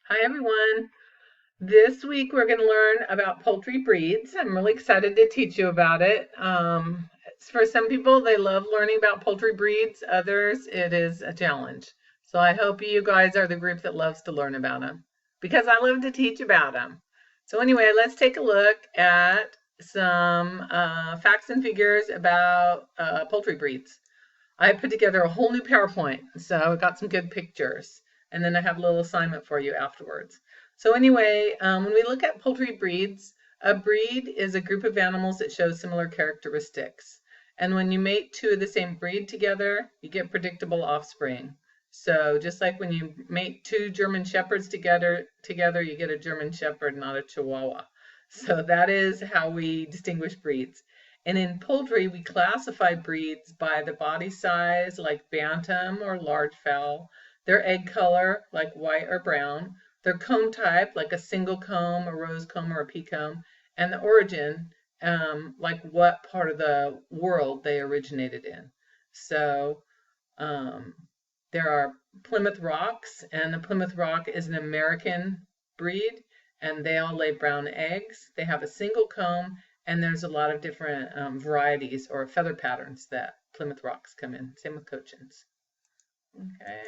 Hi everyone. This week we're going to learn about poultry breeds. I'm really excited to teach you about it. For some people, they love learning about poultry breeds. Others, it is a challenge. So I hope you guys are the group that loves to learn about them because I love to teach about them. So anyway, let's take a look at some facts and figures about poultry breeds. I put together a whole new PowerPoint, so I got some good pictures. And then I have a little assignment for you afterwards. So anyway, when we look at poultry breeds, a breed is a group of animals that show similar characteristics. And when you mate two of the same breed together, you get predictable offspring. So just like when you mate two German Shepherds together, you get a German Shepherd, not a Chihuahua. So that is how we distinguish breeds. And in poultry, we classify breeds by the body size, like bantam or large fowl, their egg color, like white or brown, their comb type, like a single comb, a rose comb, or a pea comb, and the origin, like what part of the world they originated in. So um, there are Plymouth Rocks, and the Plymouth Rock is an American breed, and they all lay brown eggs. They have a single comb, and there's a lot of different varieties or feather patterns that Plymouth Rocks come in. Same with Cochins. Okay,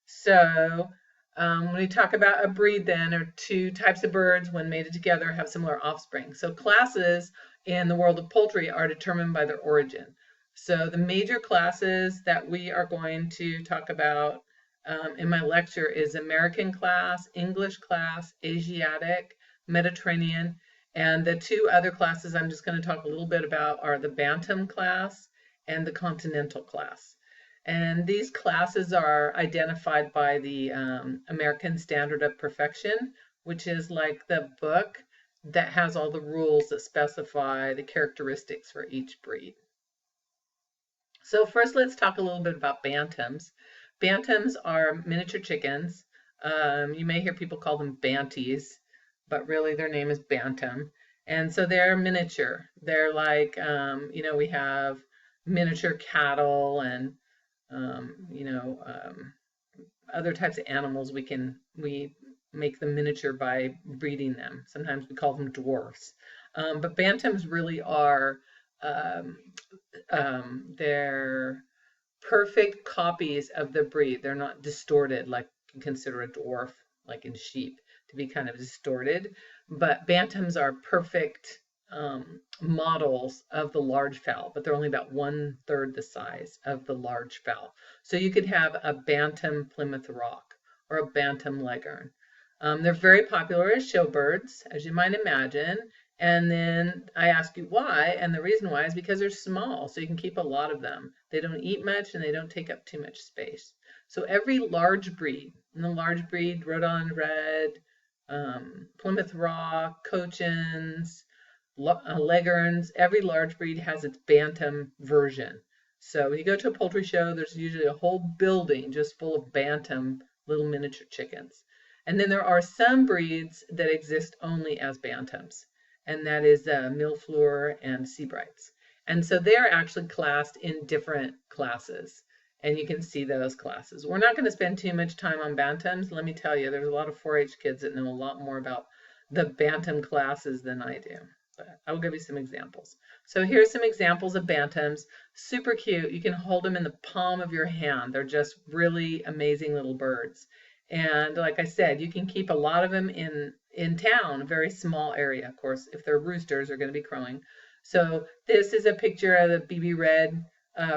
so when we talk about a breed, then, or two types of birds, when mated together, have similar offspring. So classes in the world of poultry are determined by their origin. So the major classes that we are going to talk about in my lecture is American class, English class, Asiatic, Mediterranean, and the two other classes I'm just going to talk a little bit about are the Bantam class and the Continental class. And these classes are identified by the American Standard of Perfection, which is like the book that has all the rules that specify the characteristics for each breed. So first, let's talk a little bit about bantams. Bantams are miniature chickens. You may hear people call them banties, but really their name is bantam. And so they're miniature. They're like, we have miniature cattle and other types of animals. We make them miniature by breeding them. Sometimes we call them dwarfs. But bantams really are um, they're perfect copies of the breed. They're not distorted like you consider a dwarf, like in sheep, to be kind of distorted. But bantams are perfect models of the large fowl, but they're only about 1/3 the size of the large fowl. So you could have a bantam Plymouth Rock or a bantam Leghorn. They're very popular as show birds, as you might imagine. And then I ask you why, and the reason why is because they're small, so you can keep a lot of them. They don't eat much and they don't take up too much space. So every large breed, and the large breed, Rhode Island Red, Plymouth Rock, Cochins, Leghorns, every large breed has its bantam version. So when you go to a poultry show, there's usually a whole building just full of bantam little miniature chickens. And then there are some breeds that exist only as bantams, and that is Millefleur and Sebrights. And so they're actually classed in different classes, and you can see those classes. We're not going to spend too much time on bantams. Let me tell you, there's a lot of 4-H kids that know a lot more about the bantam classes than I do. But I will give you some examples. So here's some examples of bantams. Super cute. You can hold them in the palm of your hand. They're just really amazing little birds. And like I said, you can keep a lot of them in town, a very small area. Of course, if they're roosters, they're going to be crowing. So this is a picture of the BB red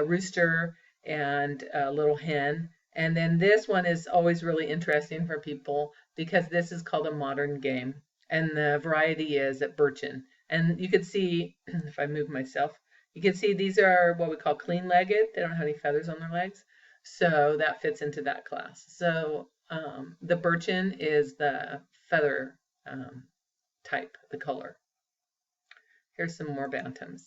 rooster and a little hen. And then this one is always really interesting for people because this is called a modern game. And the variety is at Birchin. And you can see, if I move myself, you can see these are what we call clean-legged. They don't have any feathers on their legs. So that fits into that class. So the Birchin is the feather type, the color. Here's some more bantams.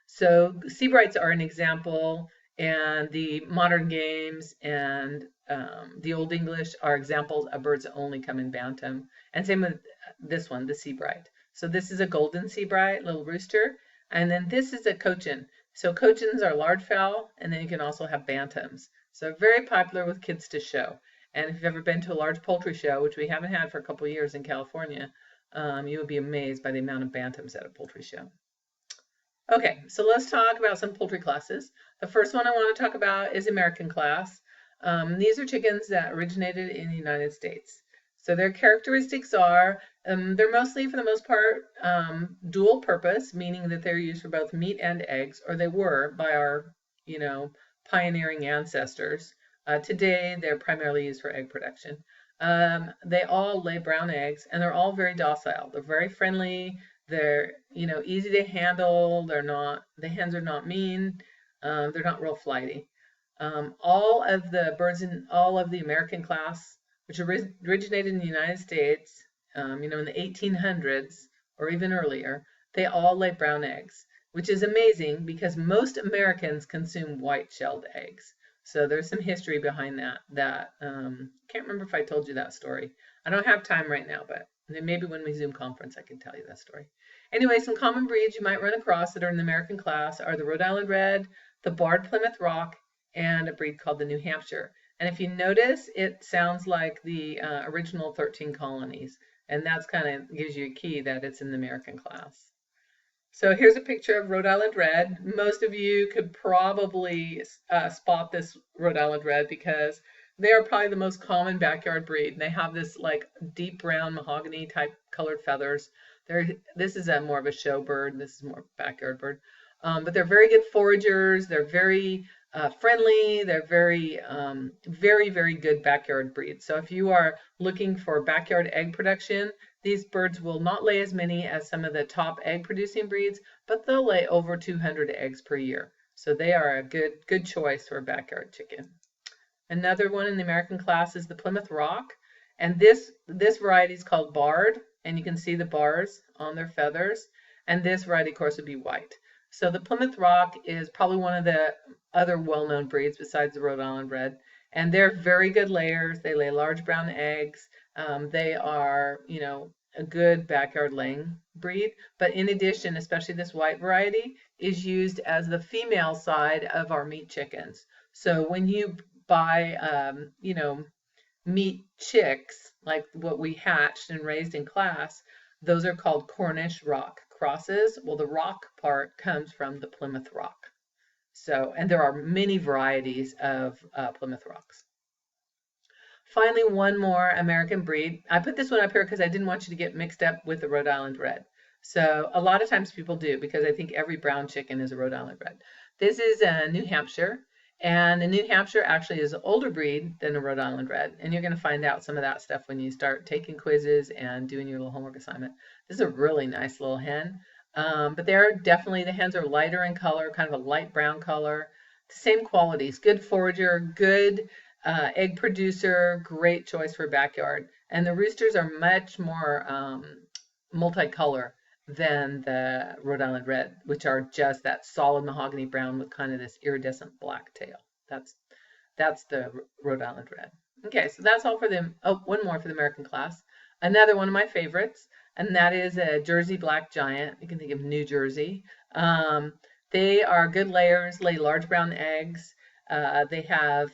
So Sebrights are an example, and the modern games and the Old English are examples of birds that only come in bantam. And same with this one, the Sebright. So this is a golden Sebright, little rooster, and then this is a Cochin. So Cochins are large fowl, and then you can also have bantams. So very popular with kids to show. And if you've ever been to a large poultry show, which we haven't had for a couple of years in California, you would be amazed by the amount of bantams at a poultry show. Okay, so let's talk about some poultry classes. The first one I want to talk about is American class. These are chickens that originated in the United States. So their characteristics are, they're mostly, for the most part, dual purpose, meaning that they're used for both meat and eggs, or they were by our, pioneering ancestors. Today, they're primarily used for egg production. They all lay brown eggs, and they're all very docile. They're very friendly. They're, easy to handle. The hens are not mean. They're not real flighty. All of the birds in all of the American class, which originated in the United States, in the 1800s or even earlier, they all lay brown eggs, which is amazing because most Americans consume white-shelled eggs. So there's some history behind that. Can't remember if I told you that story. I don't have time right now, but maybe when we Zoom conference, I can tell you that story. Anyway, some common breeds you might run across that are in the American class are the Rhode Island Red, the Barred Plymouth Rock, and a breed called the New Hampshire. And if you notice, it sounds like the original 13 colonies. And that's kind of gives you a key that it's in the American class. So here's a picture of Rhode Island Red. Most of you could probably spot this Rhode Island Red because they are probably the most common backyard breed. They have this like deep brown mahogany type colored feathers. This is more of a show bird. This is more of a backyard bird. But they're very good foragers. They're very friendly. They're very, very good backyard breeds. So if you are looking for backyard egg production, these birds will not lay as many as some of the top egg producing breeds, but they'll lay over 200 eggs per year. So they are a good choice for a backyard chicken. Another one in the American class is the Plymouth Rock. And this variety is called Barred, and you can see the bars on their feathers. And this variety, of course, would be white. So the Plymouth Rock is probably one of the other well-known breeds besides the Rhode Island Red. And they're very good layers. They lay large brown eggs. They are, a good backyard laying breed. But in addition, especially this white variety is used as the female side of our meat chickens. So when you buy, meat chicks, like what we hatched and raised in class, those are called Cornish rock crosses. Well, the rock part comes from the Plymouth Rock. So, and there are many varieties of Plymouth Rocks. Finally, one more American breed. I put this one up here because I didn't want you to get mixed up with the Rhode Island Red. So a lot of times people do because I think every brown chicken is a Rhode Island Red. This is a New Hampshire. And the New Hampshire actually is an older breed than the Rhode Island Red. And you're going to find out some of that stuff when you start taking quizzes and doing your little homework assignment. This is a really nice little hen. But the hens are lighter in color, kind of a light brown color. Same qualities, good forager, good egg producer, great choice for backyard. And the roosters are much more multicolor than the Rhode Island Red, which are just that solid mahogany brown with kind of this iridescent black tail. That's the Rhode Island Red. Okay, so that's all for them. Oh, one more for the American class. Another one of my favorites, and that is a Jersey Black Giant. You can think of New Jersey. They are good layers, lay large brown eggs. They have,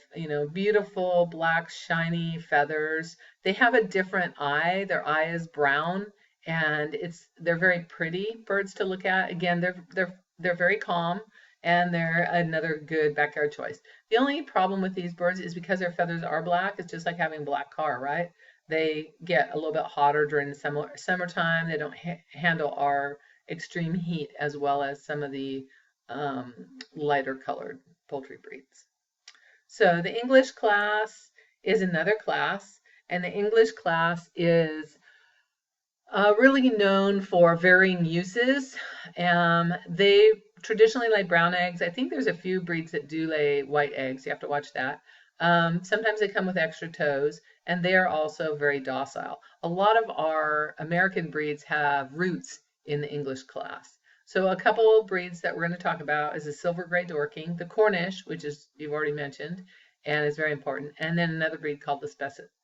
beautiful black shiny feathers. They have a different eye. Their eye is brown, and they're very pretty birds to look at. Again, they're very calm, and they're another good backyard choice. The only problem with these birds is because their feathers are black. It's just like having a black car, right? They get a little bit hotter during the summertime. They don't handle our extreme heat as well as some of the lighter colored poultry breeds. So the English class is another class, and the English class is really known for varying uses. They traditionally lay brown eggs. I think there's a few breeds that do lay white eggs. You have to watch that. Sometimes they come with extra toes, and they are also very docile. A lot of our American breeds have roots in the English class. So a couple of breeds that we're going to talk about is the Silver Gray Dorking, the Cornish, which is you've already mentioned, and is very important, and then another breed called the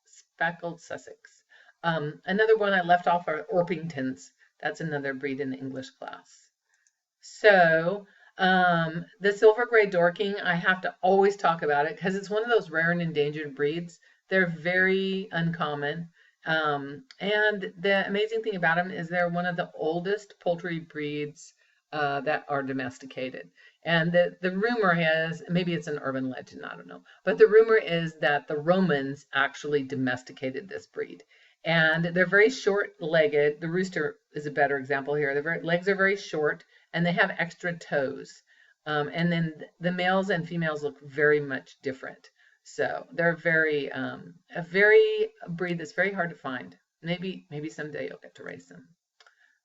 Speckled Sussex. Another one I left off are Orpingtons. That's another breed in the English class. So the Silver Gray Dorking, I have to always talk about it because it's one of those rare and endangered breeds They're very uncommon. And the amazing thing about them is they're one of the oldest poultry breeds that are domesticated. And the rumor is, maybe it's an urban legend, I don't know, but the rumor is that the Romans actually domesticated this breed. And they're very short-legged. The rooster is a better example here. Their legs are very short, and they have extra toes. And then the males and females look very much different. So they're a very breed that's very hard to find. Maybe someday you'll get to raise them.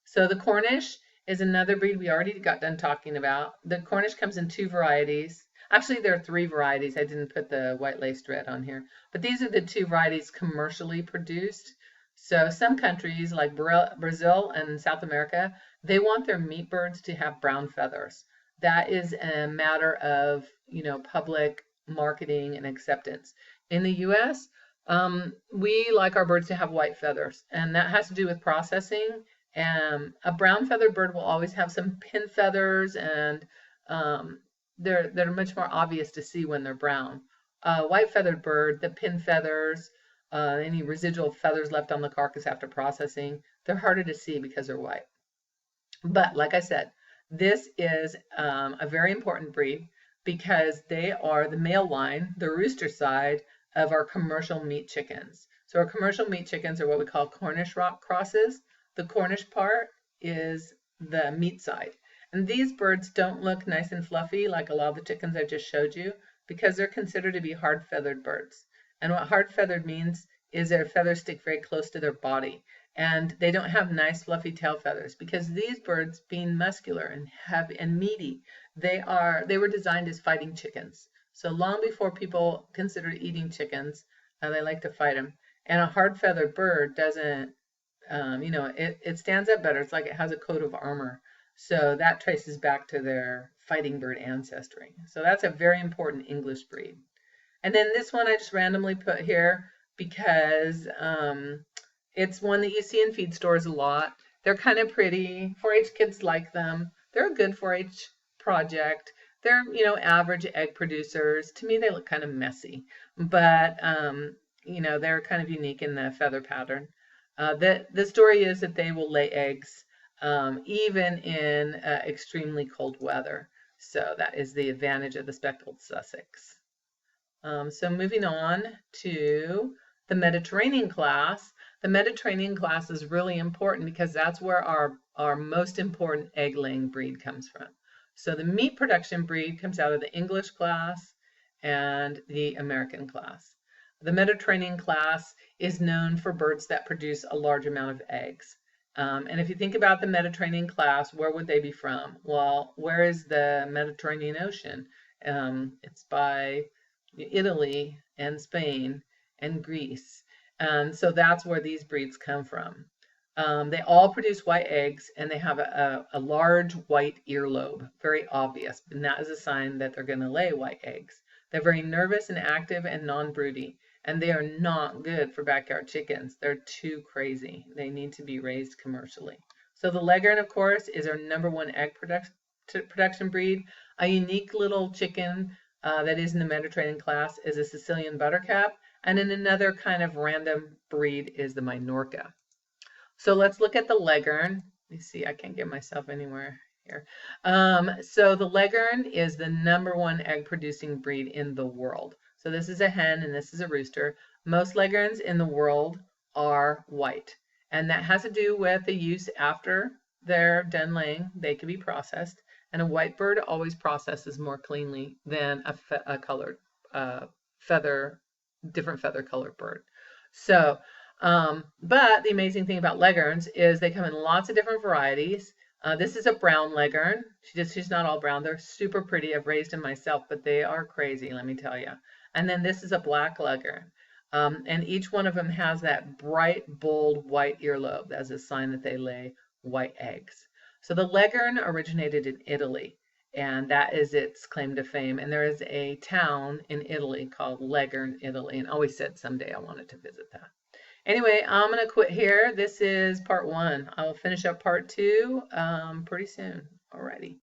So the Cornish is another breed we already got done talking about. The Cornish comes in two varieties. Actually, there are three varieties. I didn't put the white laced red on here, but these are the two varieties commercially produced. So some countries like Brazil and South America, they want their meat birds to have brown feathers. That is a matter of, public marketing and acceptance. In the US, we like our birds to have white feathers, and that has to do with processing. A brown feathered bird will always have some pin feathers, and they're much more obvious to see when they're brown. White feathered bird, the pin feathers, any residual feathers left on the carcass after processing, they're harder to see because they're white. But like I said, this is a very important breed because they are the male line, the rooster side of our commercial meat chickens. So our commercial meat chickens are what we call Cornish rock crosses. The Cornish part is the meat side. And these birds don't look nice and fluffy like a lot of the chickens I just showed you because they're considered to be hard-feathered birds. And what hard-feathered means is their feathers stick very close to their body. And they don't have nice fluffy tail feathers because these birds, being muscular and heavy and meaty, they were designed as fighting chickens. So long before people considered eating chickens, they like to fight them. And a hard-feathered bird doesn't, it stands up better. It's like it has a coat of armor. So that traces back to their fighting bird ancestry. So that's a very important English breed. And then this one I just randomly put here because it's one that you see in feed stores a lot. They're kind of pretty. 4-H kids like them. They're a good 4-H project. They're, average egg producers. To me, they look kind of messy, but, they're kind of unique in the feather pattern. The story is that they will lay eggs even in extremely cold weather. So that is the advantage of the speckled Sussex. So moving on to the Mediterranean class. The Mediterranean class is really important because that's where our most important egg-laying breed comes from. So the meat production breed comes out of the English class and the American class. The Mediterranean class is known for birds that produce a large amount of eggs. And if you think about the Mediterranean class, where would they be from? Well, where is the Mediterranean Ocean? It's by Italy and Spain and Greece. And so that's where these breeds come from. They all produce white eggs and they have a large white earlobe, very obvious, and that is a sign that they're going to lay white eggs. They're very nervous and active and non-broody, and they are not good for backyard chickens. They're too crazy. They need to be raised commercially. So the Leghorn, of course, is our #1 egg production breed. A unique little chicken that is in the Mediterranean class is a Sicilian buttercap, and in another kind of random breed is the Minorca. So let's look at the Leghorn. Let me see, I can't get myself anywhere here. So the Leghorn is the #1 egg producing breed in the world. So this is a hen and this is a rooster. Most Leghorns in the world are white. And that has to do with the use after they're done laying. They can be processed. And a white bird always processes more cleanly than a colored different feather colored bird. So, but the amazing thing about Leghorns is they come in lots of different varieties. This is a brown Leghorn. She's not all brown. They're super pretty. I've raised them myself, but they are crazy, let me tell you. And then this is a black Leghorn. And each one of them has that bright, bold white earlobe as a sign that they lay white eggs. So the Leghorn originated in Italy, and that is its claim to fame. And there is a town in Italy called Leghorn, Italy, and I always said someday I wanted to visit that. Anyway, I'm going to quit here. This is part 1. I'll finish up part 2 pretty soon. Alrighty.